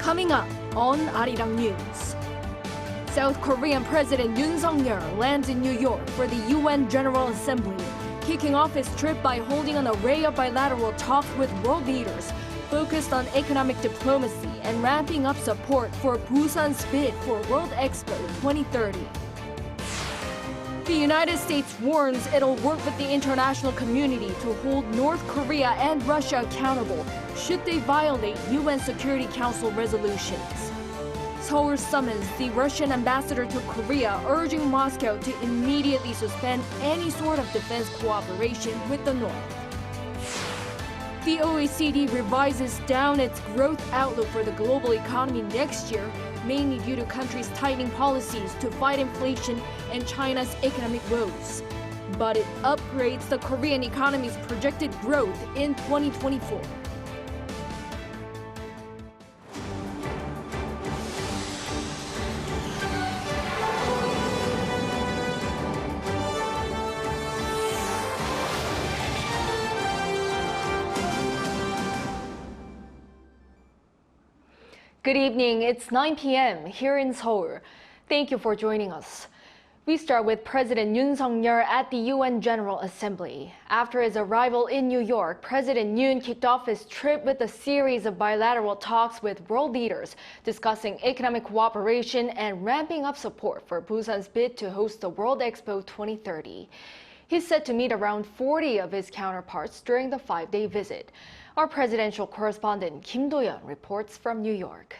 Coming up on Arirang News. South Korean President Yoon lands in New York for the UN General Assembly, kicking off his trip by holding an array of bilateral talks with world leaders focused on economic diplomacy and ramping up support for Busan's bid for World Expo 2030. The United States warns it'll work with the international community to hold North Korea and Russia accountable should they violate UN Security Council resolutions. Seoul summons the Russian ambassador to Korea, urging Moscow to immediately suspend any sort of defense cooperation with the North. The OECD revises down its growth outlook for the global economy next year, mainly due to countries tightening policies to fight inflation and China's economic woes. But it upgrades the Korean economy's projected growth in 2024. Good evening. It's 9 p.m. here in Seoul. Thank you for joining us. We start with President Yoon at the UN General Assembly. After his arrival in New York, President Yoon kicked off his trip with a series of bilateral talks with world leaders discussing economic cooperation and ramping up support for Busan's bid to host the World Expo 2030. He's set to meet around 40 of his counterparts during the 5-day visit. Our presidential correspondent Kim Do-yeon reports from New York.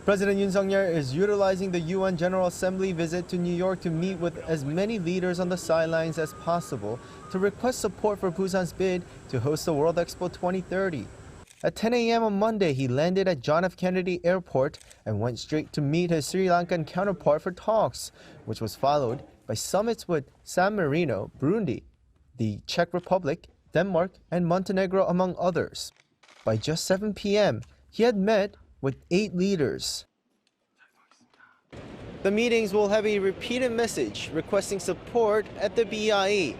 President Yoon is utilizing the UN General Assembly visit to New York to meet with as many leaders on the sidelines as possible to request support for Busan's bid to host the World Expo 2030. At 10 a.m. on Monday, he landed at John F. Kennedy Airport and went straight to meet his Sri Lankan counterpart for talks, which was followed by summits with San Marino, Burundi, the Czech Republic, Denmark, and Montenegro, among others. By just 7 p.m., he had met with 8 leaders. The meetings will have a repeated message requesting support at the BIE.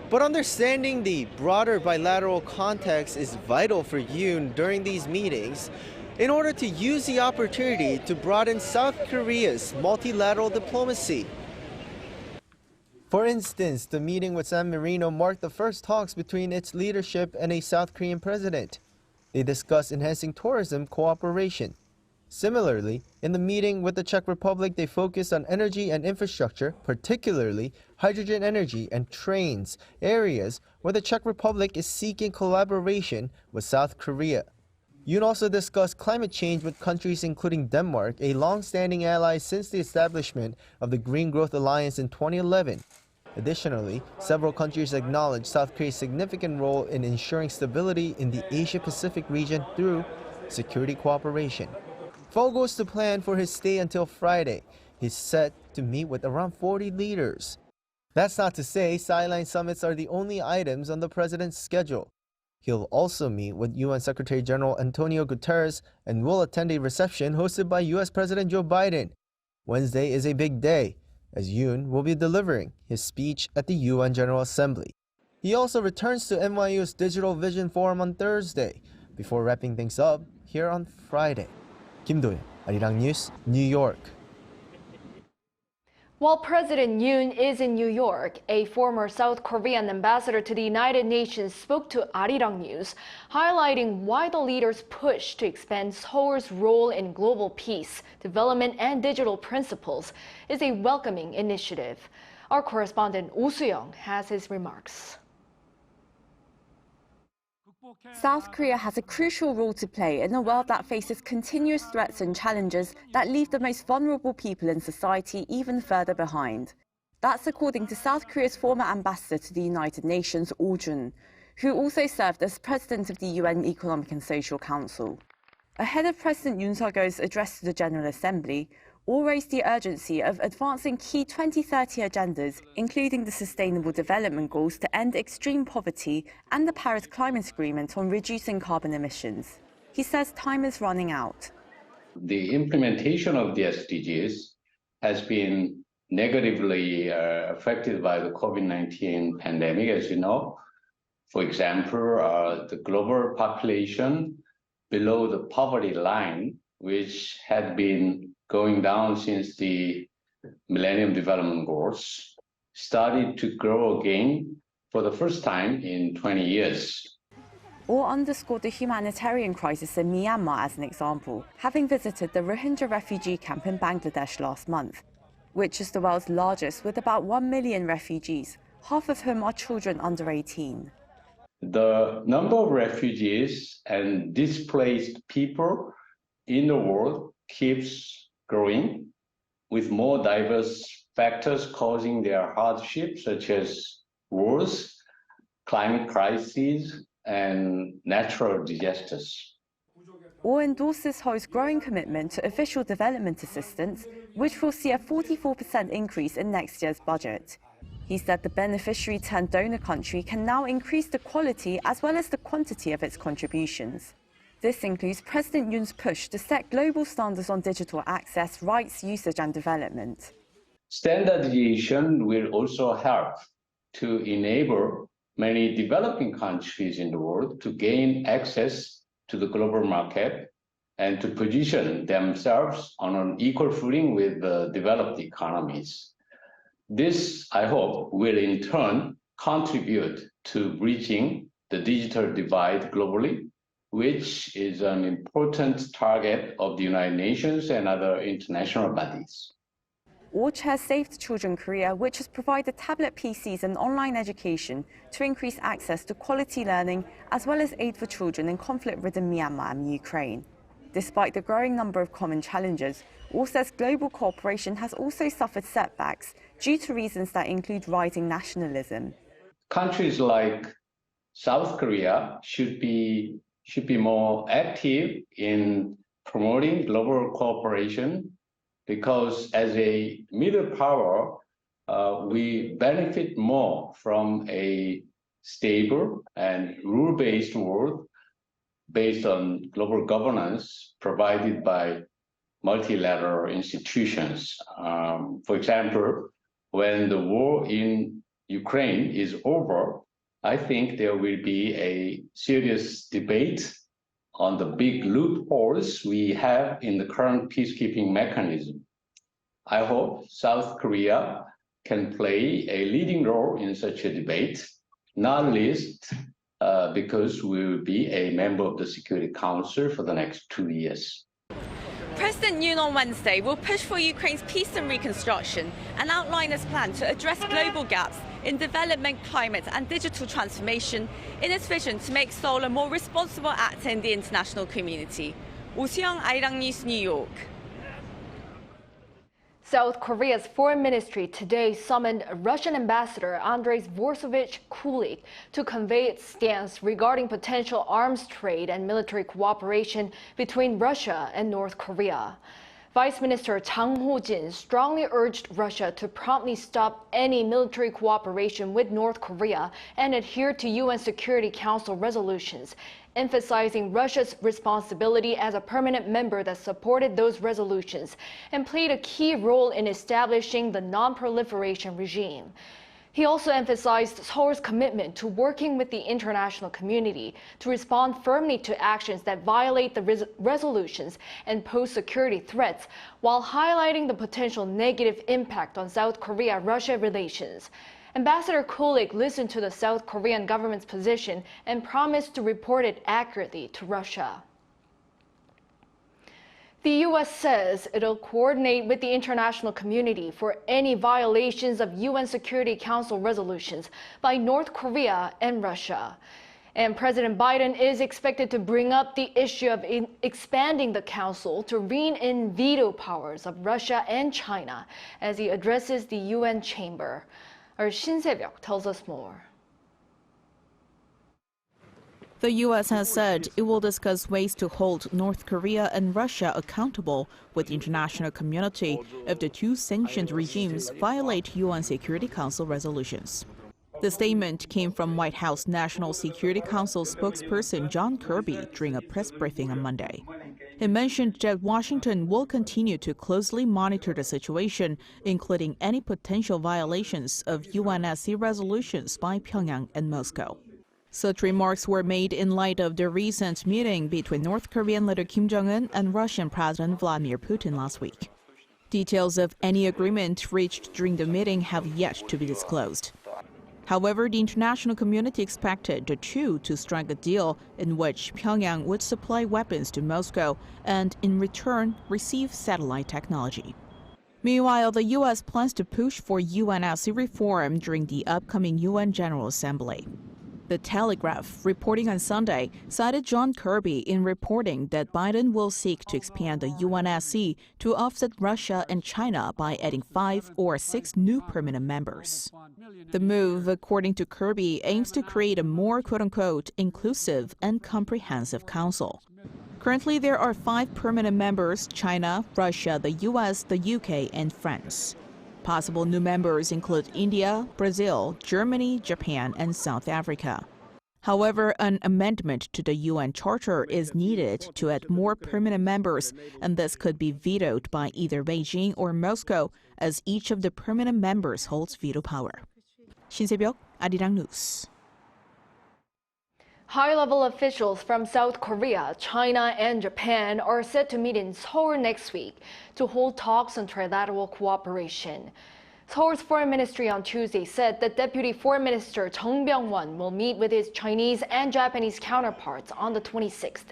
But understanding the broader bilateral context is vital for Yoon during these meetings in order to use the opportunity to broaden South Korea's multilateral diplomacy. For instance, the meeting with San Marino marked the first talks between its leadership and a South Korean president. They discussed enhancing tourism cooperation. Similarly, in the meeting with the Czech Republic, they focused on energy and infrastructure, particularly hydrogen energy and trains, areas where the Czech Republic is seeking collaboration with South Korea. Yoon also discussed climate change with countries including Denmark, a long-standing ally since the establishment of the Green Growth Alliance in 2011. Additionally, several countries acknowledged South Korea's significant role in ensuring stability in the Asia-Pacific region through security cooperation. If all goes to plan for his stay until Friday, he's set to meet with around 40 leaders. That's not to say sideline summits are the only items on the president's schedule. He'll also meet with UN Secretary General Antonio Guterres and will attend a reception hosted by US President Joe Biden. Wednesday is a big day, as Yoon will be delivering his speech at the UN General Assembly. He also returns to NYU's Digital Vision Forum on Thursday, before wrapping things up here on Friday. Kim Do-yeon, Arirang News, New York. While President Yoon is in New York, a former South Korean ambassador to the United Nations spoke to Arirang News, highlighting why the leaders push to expand Seoul's role in global peace, development, and digital principles is a welcoming initiative. Our correspondent Oh Soo-young has his remarks. South Korea has a crucial role to play in a world that faces continuous threats and challenges that leave the most vulnerable people in society even further behind. That's according to South Korea's former ambassador to the United Nations, Yoon, who also served as president of the UN Economic and Social Council. Ahead of President Yoon Suk-yeol's address to the General Assembly, all raised the urgency of advancing key 2030 agendas, including the Sustainable Development Goals to end extreme poverty and the Paris Climate Agreement on reducing carbon emissions. He says time is running out. The implementation of the SDGs has been negatively affected by the COVID-19 pandemic, as you know. For example, the global population below the poverty line, which had been going down since the Millennium Development Goals, started to grow again for the first time in 20 years. Or underscored the humanitarian crisis in Myanmar as an example, having visited the Rohingya refugee camp in Bangladesh last month, which is the world's largest with about 1 million refugees, half of whom are children under 18. The number of refugees and displaced people in the world keeps growing, with more diverse factors causing their hardship, such as wars, climate crises, and natural disasters. Or endorses Ho's growing commitment to official development assistance, which will see a 44% increase in next year's budget. He said the beneficiary-turned-donor country can now increase the quality as well as the quantity of its contributions. This includes President Yoon's push to set global standards on digital access, rights, usage and development. Standardization will also help to enable many developing countries in the world to gain access to the global market and to position themselves on an equal footing with the developed economies. This, I hope, will in turn contribute to bridging the digital divide globally, which is an important target of the United Nations and other international bodies. Or chairs Save the Children Korea, which has provided tablet PCs and online education to increase access to quality learning, as well as aid for children in conflict-ridden Myanmar and Ukraine. Despite the growing number of common challenges, Or says global cooperation has also suffered setbacks due to reasons that include rising nationalism. Countries like South Korea should be more active in promoting global cooperation, because as a middle power, we benefit more from a stable and rule-based world based on global governance provided by multilateral institutions. For example, when the war in Ukraine is over, I think there will be a serious debate on the big loopholes we have in the current peacekeeping mechanism. I hope South Korea can play a leading role in such a debate, not least because we will be a member of the Security Council for the next 2 years. President Yoon on Wednesday will push for Ukraine's peace and reconstruction and outline his plan to address global gaps in development, climate and digital transformation in his vision to make Seoul a more responsible actor in the international community. 오수영, Arirang News, New York. South Korea's foreign ministry today summoned Russian ambassador Andrei Dvorsovich Kulik to convey its stance regarding potential arms trade and military cooperation between Russia and North Korea. Vice Minister Chang Ho-jin strongly urged Russia to promptly stop any military cooperation with North Korea and adhere to UN Security Council resolutions, emphasizing Russia's responsibility as a permanent member that supported those resolutions and played a key role in establishing the non-proliferation regime. He also emphasized Seoul's commitment to working with the international community to respond firmly to actions that violate the resolutions and pose security threats, while highlighting the potential negative impact on South Korea-Russia relations. Ambassador Kulik listened to the South Korean government's position and promised to report it accurately to Russia. The U.S. says it'll coordinate with the international community for any violations of UN Security Council resolutions by North Korea and Russia. And President Biden is expected to bring up the issue of expanding the council to rein in veto powers of Russia and China as he addresses the UN chamber. Our Shin Se-byuk tells us more. The U.S. has said it will discuss ways to hold North Korea and Russia accountable with the international community if the two sanctioned regimes violate UN Security Council resolutions. The statement came from White House National Security Council spokesperson John Kirby during a press briefing on Monday. He mentioned that Washington will continue to closely monitor the situation, including any potential violations of UNSC resolutions by Pyongyang and Moscow. Such remarks were made in light of the recent meeting between North Korean leader Kim Jong-un and Russian President Vladimir Putin last week. Details of any agreement reached during the meeting have yet to be disclosed. However, the international community expected the two to strike a deal in which Pyongyang would supply weapons to Moscow and, in return, receive satellite technology. Meanwhile, the U.S. plans to push for UNSC reform during the upcoming UN General Assembly. The Telegraph, reporting on Sunday, cited John Kirby in reporting that Biden will seek to expand the UNSC to offset Russia and China by adding 5 or 6 new permanent members. The move, according to Kirby, aims to create a more quote-unquote inclusive and comprehensive council. Currently, there are 5 permanent members: China, Russia, the US, the UK, and France. Possible new members include India, Brazil, Germany, Japan, and South Africa. However, an amendment to the UN Charter is needed to add more permanent members, and this could be vetoed by either Beijing or Moscow, as each of the permanent members holds veto power. 신세벽, 아리랑 뉴스. High-level officials from South Korea, China, and Japan are set to meet in Seoul next week to hold talks on trilateral cooperation. Seoul's Foreign Ministry on Tuesday said that Deputy Foreign Minister Chung Byung-won will meet with his Chinese and Japanese counterparts on the 26th.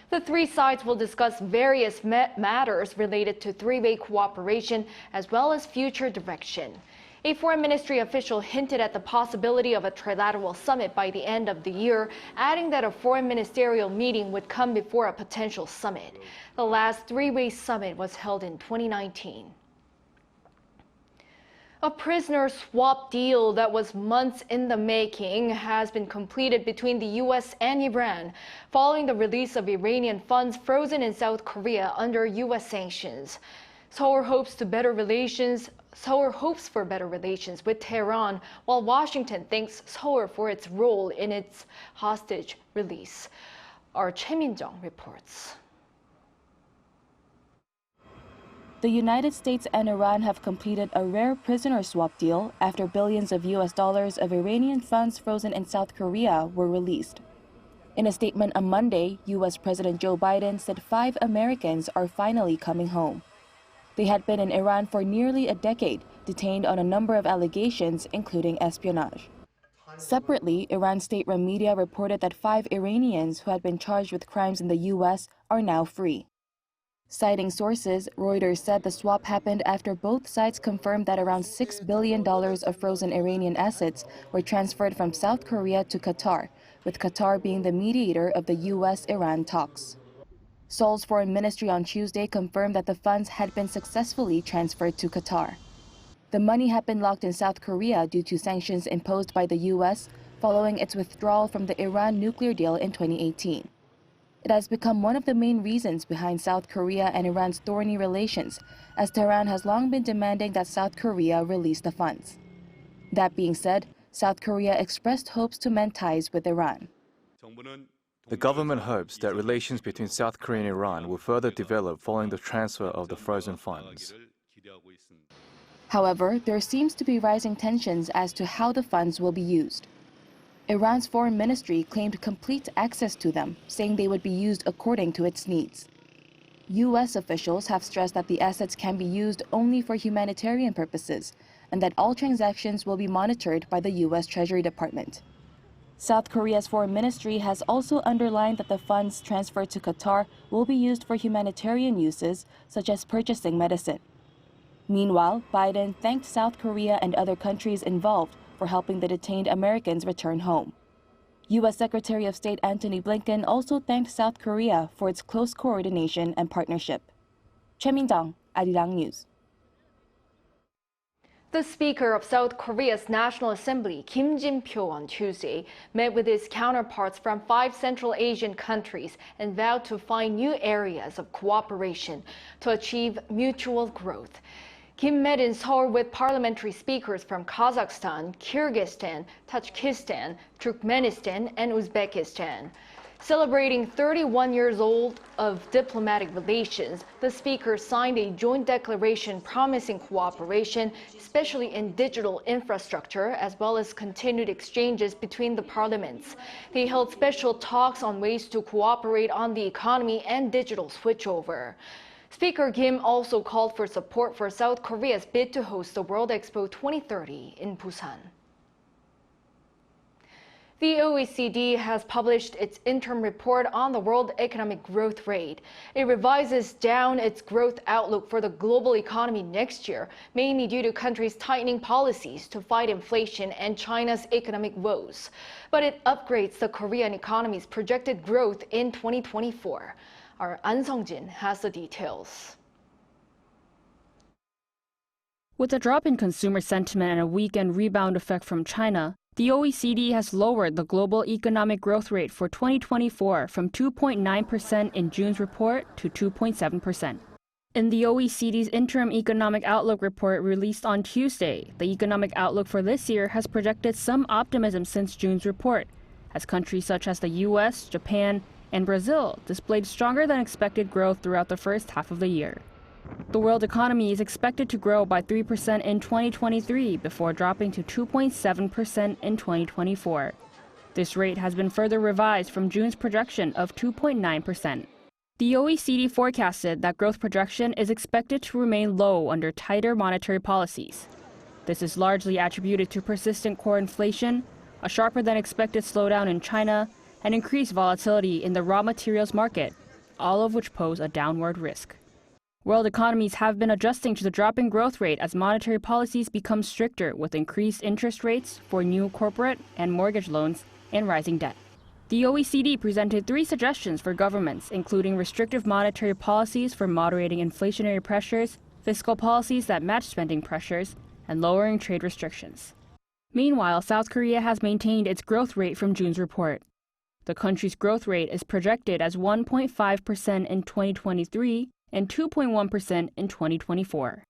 The three sides will discuss various matters related to three-way cooperation as well as future direction. A foreign ministry official hinted at the possibility of a trilateral summit by the end of the year, adding that a foreign ministerial meeting would come before a potential summit. The last three-way summit was held in 2019. A prisoner swap deal that was months in the making has been completed between the U.S. and Iran, following the release of Iranian funds frozen in South Korea under U.S. sanctions. Seoul hopes for better relations with Tehran, while Washington thanks Seoul for its role in its hostage release. Our Choi Min-jung reports. The United States and Iran have completed a rare prisoner swap deal after billions of US dollars of Iranian funds frozen in South Korea were released. In a statement on Monday, US President Joe Biden said 5 Americans are finally coming home. They had been in Iran for nearly a decade, detained on a number of allegations, including espionage. Separately, Iran state-run media reported that 5 Iranians who had been charged with crimes in the U.S. are now free. Citing sources, Reuters said the swap happened after both sides confirmed that around $6 billion of frozen Iranian assets were transferred from South Korea to Qatar, with Qatar being the mediator of the U.S.-Iran talks. Seoul's foreign ministry on Tuesday confirmed that the funds had been successfully transferred to Qatar. The money had been locked in South Korea due to sanctions imposed by the U.S. following its withdrawal from the Iran nuclear deal in 2018. It has become one of the main reasons behind South Korea and Iran's thorny relations, as Tehran has long been demanding that South Korea release the funds. That being said, South Korea expressed hopes to mend ties with Iran. The government hopes that relations between South Korea and Iran will further develop following the transfer of the frozen funds. However, there seems to be rising tensions as to how the funds will be used. Iran's foreign ministry claimed complete access to them, saying they would be used according to its needs. U.S. officials have stressed that the assets can be used only for humanitarian purposes, and that all transactions will be monitored by the U.S. Treasury Department. South Korea's foreign ministry has also underlined that the funds transferred to Qatar will be used for humanitarian uses, such as purchasing medicine. Meanwhile, Biden thanked South Korea and other countries involved for helping the detained Americans return home. U.S. Secretary of State Antony Blinken also thanked South Korea for its close coordination and partnership. Choi Min-jung, Arirang News. The Speaker of South Korea's National Assembly, Kim Jin-pyo, on Tuesday met with his counterparts from 5 Central Asian countries and vowed to find new areas of cooperation to achieve mutual growth. Kim met in Seoul with parliamentary speakers from Kazakhstan, Kyrgyzstan, Tajikistan, Turkmenistan, and Uzbekistan. Celebrating 31 years old of diplomatic relations, the speakers signed a joint declaration promising cooperation, especially in digital infrastructure, as well as continued exchanges between the parliaments. They held special talks on ways to cooperate on the economy and digital switchover. Speaker Kim also called for support for South Korea's bid to host the World Expo 2030 in Busan. The OECD has published its interim report on the world economic growth rate. It revises down its growth outlook for the global economy next year, mainly due to countries tightening policies to fight inflation and China's economic woes. But it upgrades the Korean economy's projected growth in 2024. Our An Sung-jin has the details. With a drop in consumer sentiment and a weakened rebound effect from China, the OECD has lowered the global economic growth rate for 2024 from 2.9% in June's report to 2.7%. In the OECD's interim economic outlook report released on Tuesday, the economic outlook for this year has projected some optimism since June's report, as countries such as the US, Japan, and Brazil displayed stronger than expected growth throughout the first half of the year. The world economy is expected to grow by 3% in 2023 before dropping to 2.7% in 2024. This rate has been further revised from June's projection of 2.9%. The OECD forecasted that growth projection is expected to remain low under tighter monetary policies. This is largely attributed to persistent core inflation, a sharper than expected slowdown in China, and increased volatility in the raw materials market, all of which pose a downward risk. World economies have been adjusting to the dropping growth rate as monetary policies become stricter with increased interest rates for new corporate and mortgage loans and rising debt. The OECD presented 3 suggestions for governments, including restrictive monetary policies for moderating inflationary pressures, fiscal policies that match spending pressures, and lowering trade restrictions. Meanwhile, South Korea has maintained its growth rate from June's report. The country's growth rate is projected as 1.5% in 2023 and 2.1% in 2024.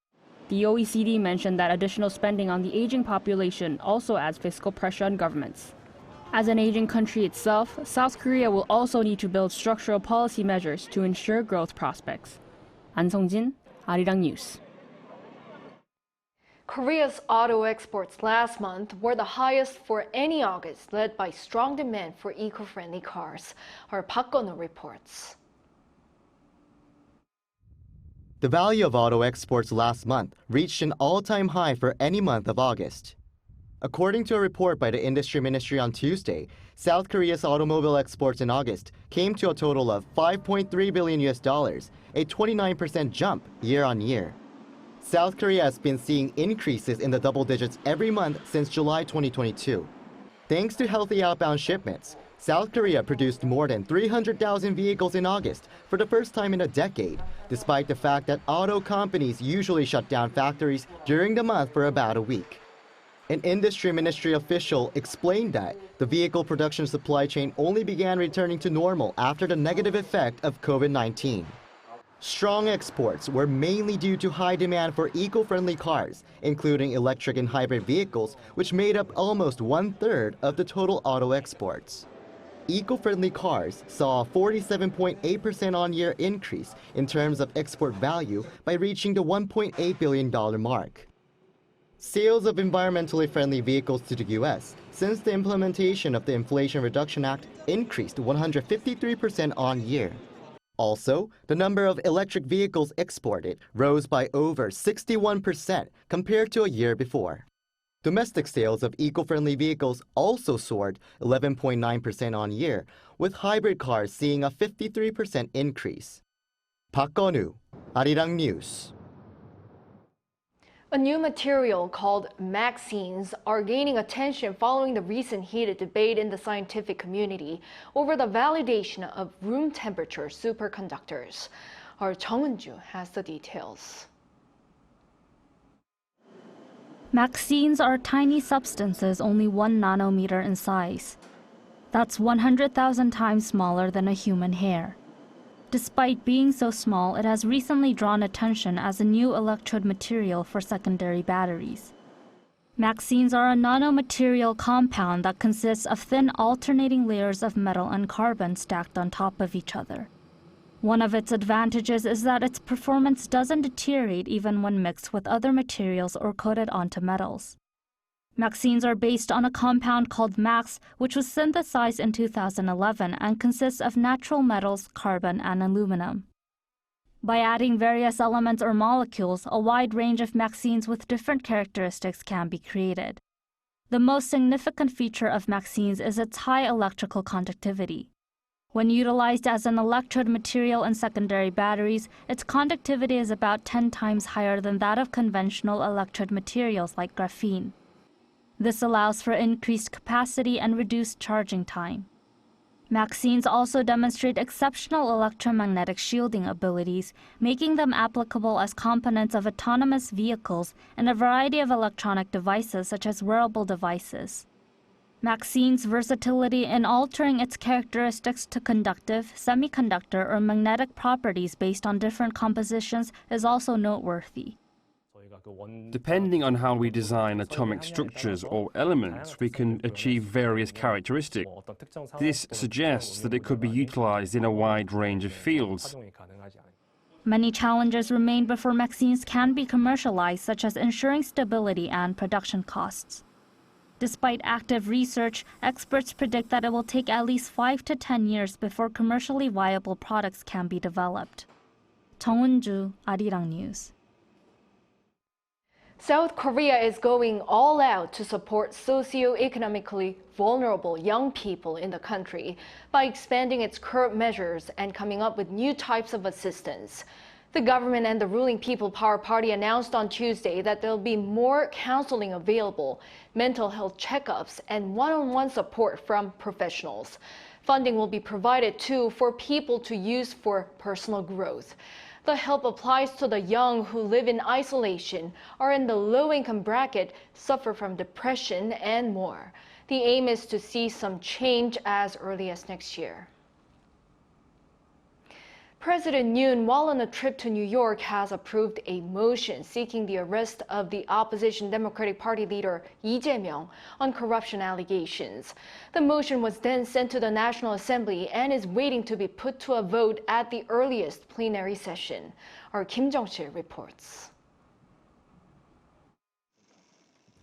The OECD mentioned that additional spending on the aging population also adds fiscal pressure on governments. As an aging country itself, South Korea will also need to build structural policy measures to ensure growth prospects. An Sung-jin, Arirang News. Korea's auto exports last month were the highest for any August, led by strong demand for eco-friendly cars. Our Park Gun-woo reports. The value of auto exports last month reached an all-time high for any month of August. According to a report by the Industry Ministry on Tuesday, South Korea's automobile exports in August came to a total of $5.3 billion, a 29% jump year-on-year. South Korea has been seeing increases in the double digits every month since July 2022. Thanks to healthy outbound shipments, South Korea produced more than 300,000 vehicles in August for the first time in a decade, despite the fact that auto companies usually shut down factories during the month for about a week. An industry ministry official explained that the vehicle production supply chain only began returning to normal after the negative effect of COVID-19. Strong exports were mainly due to high demand for eco-friendly cars, including electric and hybrid vehicles, which made up almost 1/3 of the total auto exports. Eco-friendly cars saw a 47.8% on-year increase in terms of export value by reaching the $1.8 billion mark. Sales of environmentally friendly vehicles to the U.S. since the implementation of the Inflation Reduction Act increased 153% on-year. Also, the number of electric vehicles exported rose by over 61% compared to a year before. Domestic sales of eco-friendly vehicles also soared 11.9% on year, with hybrid cars seeing a 53% increase. Park Gun-woo, Arirang News. A new material called Maxines are gaining attention following the recent heated debate in the scientific community over the validation of room temperature superconductors. Our Chung Eun-ju has the details. Maxines are tiny substances only 1 nanometer in size. That's 100,000 times smaller than a human hair. Despite being so small, it has recently drawn attention as a new electrode material for secondary batteries. Maxines are a nanomaterial compound that consists of thin alternating layers of metal and carbon stacked on top of each other. One of its advantages is that its performance doesn't deteriorate even when mixed with other materials or coated onto metals. Maxines are based on a compound called MAX, which was synthesized in 2011 and consists of natural metals, carbon, and aluminum. By adding various elements or molecules, a wide range of Maxines with different characteristics can be created. The most significant feature of Maxines is its high electrical conductivity. When utilized as an electrode material in secondary batteries, its conductivity is about 10 times higher than that of conventional electrode materials like graphene. This allows for increased capacity and reduced charging time. Maxines also demonstrate exceptional electromagnetic shielding abilities, making them applicable as components of autonomous vehicles and a variety of electronic devices such as wearable devices. Maxines' versatility in altering its characteristics to conductive, semiconductor, or magnetic properties based on different compositions is also noteworthy. Depending on how we design atomic structures or elements, we can achieve various characteristics. This suggests that it could be utilized in a wide range of fields. Many challenges remain before Maxines can be commercialized, such as ensuring stability and production costs. Despite active research, experts predict that it will take at least 5 to 10 years before commercially viable products can be developed. 정은주, Arirang News. South Korea is going all out to support socioeconomically vulnerable young people in the country by expanding its current measures and coming up with new types of assistance. The government and the ruling People Power Party announced on Tuesday that there'll be more counseling available, mental health checkups, and one-on-one support from professionals. Funding will be provided too for people to use for personal growth. The help applies to the young who live in isolation, are in the low-income bracket, suffer from depression, and more. The aim is to see some change as early as next year. President Yoon, while on a trip to New York, has approved a motion seeking the arrest of the opposition Democratic Party leader Lee Jae-myung on corruption allegations. The motion was then sent to the National Assembly and is waiting to be put to a vote at the earliest plenary session. Our Kim Jong-sil reports.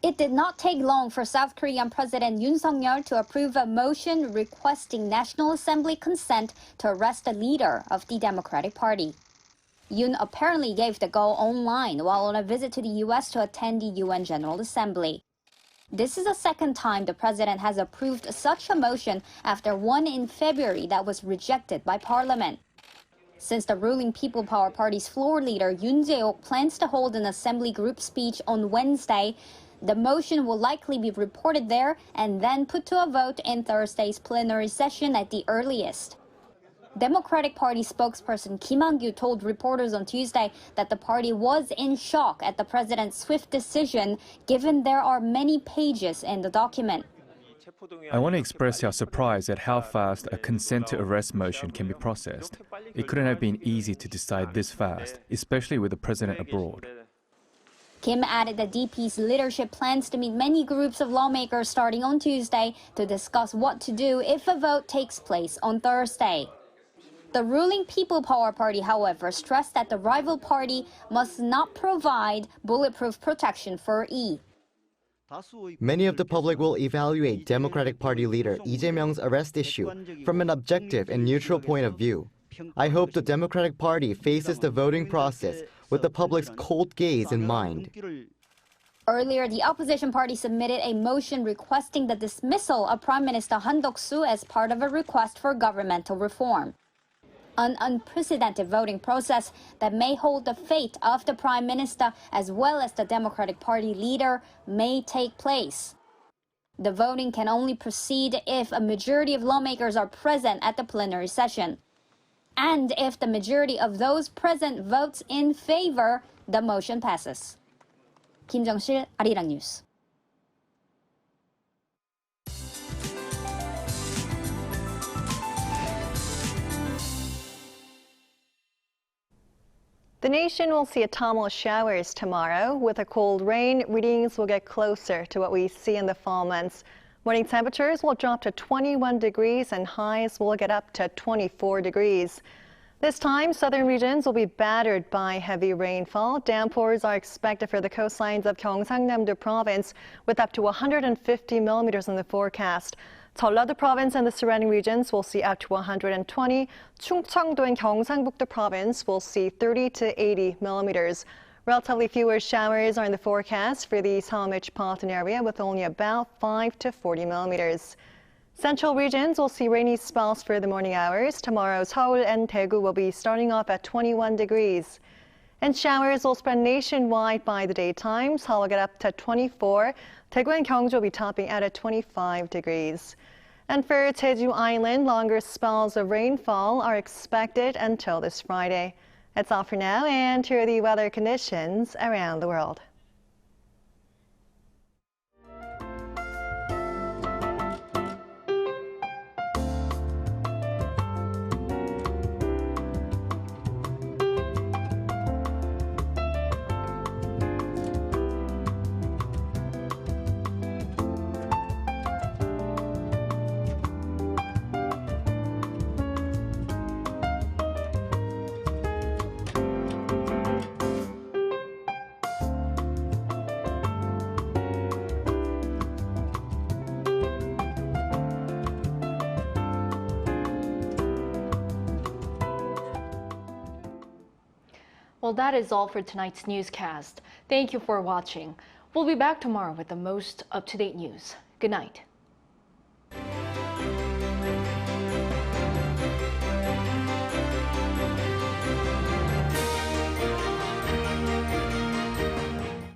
It did not take long for South Korean President Yoon to approve a motion requesting National Assembly consent to arrest the leader of the Democratic Party. Yoon apparently gave the go online while on a visit to the U.S. to attend the UN General Assembly. This is the second time the president has approved such a motion after one in February that was rejected by Parliament. Since the ruling People Power Party's floor leader Yoon Jae-ok plans to hold an assembly group speech on Wednesday, the motion will likely be reported there and then put to a vote in Thursday's plenary session at the earliest. Democratic Party spokesperson Kim Han-gyu told reporters on Tuesday that the party was in shock at the president's swift decision, given there are many pages in the document. I want to express our surprise at how fast a consent to arrest motion can be processed. It couldn't have been easy to decide this fast, especially with the president abroad. Kim added that DP's leadership plans to meet many groups of lawmakers starting on Tuesday to discuss what to do if a vote takes place on Thursday. The ruling People Power Party, however, stressed that the rival party must not provide bulletproof protection for Lee. Many of the public will evaluate Democratic Party leader Lee Jae-myung's arrest issue from an objective and neutral point of view. I hope the Democratic Party faces the voting process with the public's cold gaze in mind. Earlier, the opposition party submitted a motion requesting the dismissal of Prime Minister Han Duck-soo as part of a request for governmental reform. An unprecedented voting process that may hold the fate of the Prime Minister as well as the Democratic Party leader may take place. The voting can only proceed if a majority of lawmakers are present at the plenary session. And if the majority of those present votes in favor, the motion passes. Kim Jong-sil, Arirang News. The nation will see autumnal showers tomorrow. With a cold rain, readings will get closer to what we see in the fall months. Morning temperatures will drop to 21 degrees and highs will get up to 24 degrees. This time, southern regions will be battered by heavy rainfall. Downpours are expected for the coastlines of Gyeongsangnam-do province with up to 150 millimeters in the forecast. Jeollado province and the surrounding regions will see up to 120. Chungcheongdo and Gyeongsangbuk-do province will see 30 to 80 millimeters. Relatively fewer showers are in the forecast for the Seoul metropolitan area with only about 5 to 40 millimeters. Central regions will see rainy spells for the morning hours. Tomorrow, Seoul and Daegu will be starting off at 21 degrees. And showers will spread nationwide by the daytime. Seoul will get up to 24. Daegu and Gyeongju will be topping out at 25 degrees. And for Jeju Island, longer spells of rainfall are expected until this Friday. That's all for now, and here are the weather conditions around the world. Well, that is all for tonight's newscast. Thank you for watching. We'll be back tomorrow with the most up-to-date news. Good night.